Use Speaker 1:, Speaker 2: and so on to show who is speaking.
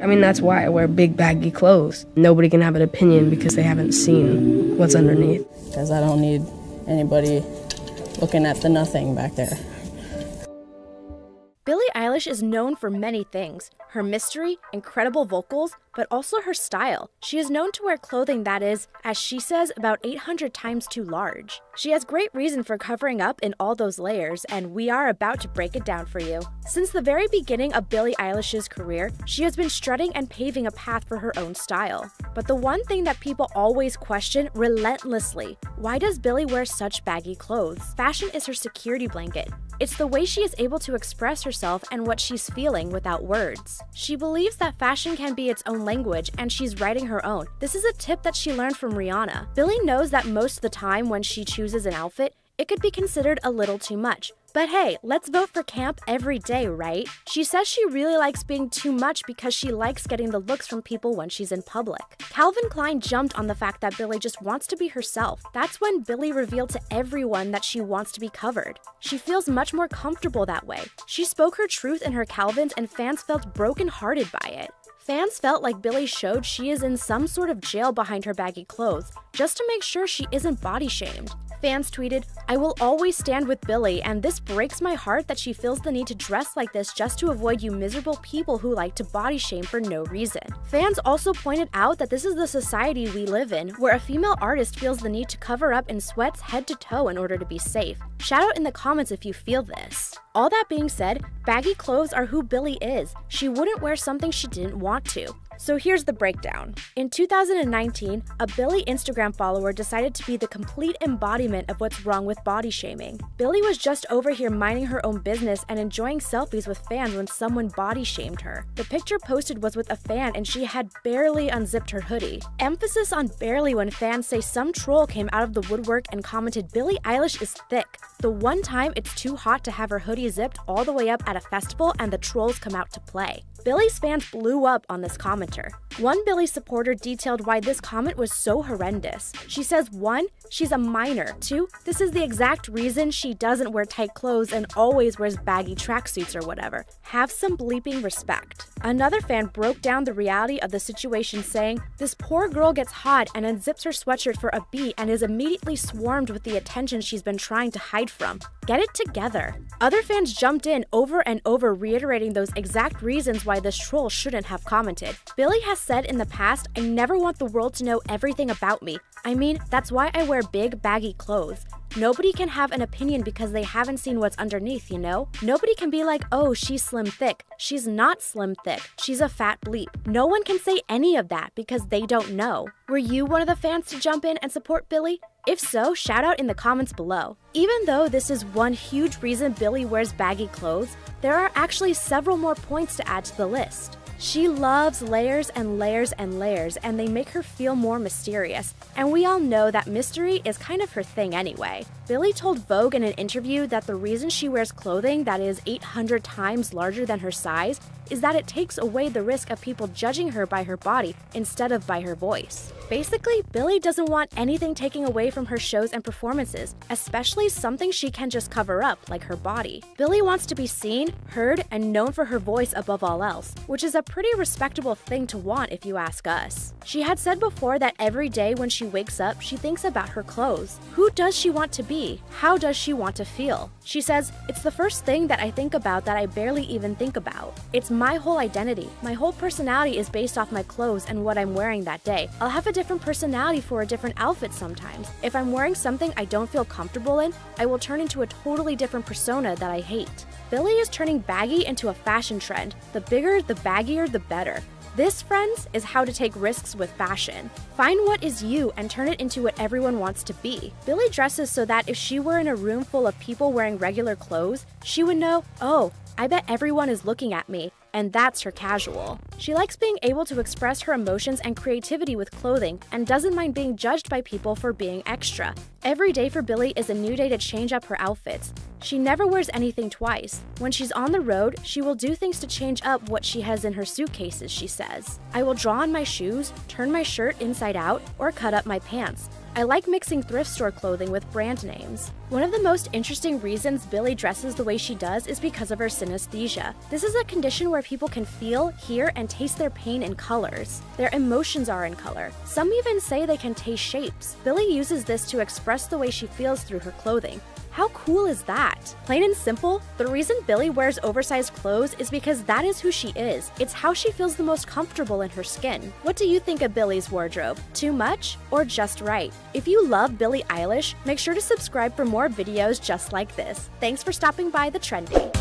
Speaker 1: I mean, that's why I wear big baggy clothes. Nobody can have an opinion because they haven't seen what's underneath.
Speaker 2: Because I don't need anybody looking at the nothing back there.
Speaker 3: Billie Eilish is known for many things: her mystery, incredible vocals, but also her style. She is known to wear clothing that is, as she says, about 800 times too large. She has great reason for covering up in all those layers, and we are about to break it down for you. Since the very beginning of Billie Eilish's career, she has been strutting and paving a path for her own style. But the one thing that people always question relentlessly: why does Billie wear such baggy clothes? Fashion is her security blanket. It's the way she is able to express herself and what she's feeling without words. She believes that fashion can be its own language, and she's writing her own. This is a tip that she learned from Rihanna. Billie knows that most of the time when she chooses an outfit, it could be considered a little too much. But hey, let's vote for camp every day, right? She says she really likes being too much because she likes getting the looks from people when she's in public. Calvin Klein jumped on the fact that Billie just wants to be herself. That's when Billie revealed to everyone that she wants to be covered. She feels much more comfortable that way. She spoke her truth in her Calvins, and fans felt brokenhearted by it. Fans felt like Billie showed she is in some sort of jail behind her baggy clothes, just to make sure she isn't body shamed. Fans tweeted, "I will always stand with Billie, and this breaks my heart that she feels the need to dress like this just to avoid you miserable people who like to body shame for no reason." Fans also pointed out that this is the society we live in, where a female artist feels the need to cover up in sweats head to toe in order to be safe. Shout out in the comments if you feel this. All that being said, baggy clothes are who Billie is. She wouldn't wear something she didn't want to. So here's the breakdown. In 2019, a Billie Instagram follower decided to be the complete embodiment of what's wrong with body shaming. Billie was just over here minding her own business and enjoying selfies with fans when someone body shamed her. The picture posted was with a fan, and she had barely unzipped her hoodie. Emphasis on barely when fans say some troll came out of the woodwork and commented, "Billie Eilish is thick." The one time it's too hot to have her hoodie zipped all the way up at a festival and the trolls come out to play. Billie's fans blew up on this commenter. One Billie supporter detailed why this comment was so horrendous. She says, 1. She's a minor. 2. This is the exact reason she doesn't wear tight clothes and always wears baggy tracksuits or whatever. Have some bleeping respect. Another fan broke down the reality of the situation, saying, "This poor girl gets hot and unzips her sweatshirt for a beat and is immediately swarmed with the attention she's been trying to hide from. Get it together." Other fans jumped in over and over, reiterating those exact reasons why this troll shouldn't have commented. Billie has said in the past, "I never want the world to know everything about me. I mean, that's why I wear big, baggy clothes. Nobody can have an opinion because they haven't seen what's underneath, you know? Nobody can be like, oh, she's slim thick. She's not slim thick. She's a fat bleep." No one can say any of that because they don't know. Were you one of the fans to jump in and support Billie? If so, shout out in the comments below. Even though this is one huge reason Billie wears baggy clothes, there are actually several more points to add to the list. She loves layers and layers and layers, and they make her feel more mysterious. And we all know that mystery is kind of her thing anyway. Billie told Vogue in an interview that the reason she wears clothing that is 800 times larger than her size is that it takes away the risk of people judging her by her body instead of by her voice. Basically, Billie doesn't want anything taking away from her shows and performances, especially something she can just cover up, like her body. Billie wants to be seen, heard, and known for her voice above all else, which is a pretty respectable thing to want if you ask us. She had said before that every day when she wakes up, she thinks about her clothes. Who does she want to be? How does she want to feel? She says, "It's the first thing that I think about that I barely even think about. It's my whole identity. My whole personality is based off my clothes and what I'm wearing that day. I'll have a different personality for a different outfit sometimes. If I'm wearing something I don't feel comfortable in, I will turn into a totally different persona that I hate." Billie is turning baggy into a fashion trend. The bigger, the baggier, the better. This, friends, is how to take risks with fashion. Find what is you and turn it into what everyone wants to be. Billie dresses so that if she were in a room full of people wearing regular clothes, she would know, oh, I bet everyone is looking at me. And that's her casual. She likes being able to express her emotions and creativity with clothing and doesn't mind being judged by people for being extra. Every day for Billie is a new day to change up her outfits. She never wears anything twice. When she's on the road, she will do things to change up what she has in her suitcases, she says. "I will draw on my shoes, turn my shirt inside out, or cut up my pants. I like mixing thrift store clothing with brand names. One of the most interesting reasons Billie dresses the way she does is because of her synesthesia. This is a condition where people can feel, hear, and taste their pain in colors. Their emotions are in color. Some even say they can taste shapes. Billie uses this to express the way she feels through her clothing. How cool is that? Plain and simple, the reason Billie wears oversized clothes is because that is who she is. It's how she feels the most comfortable in her skin. What do you think of Billie's wardrobe? Too much or just right? If you love Billie Eilish, make sure to subscribe for more videos just like this. Thanks for stopping by The Trendy.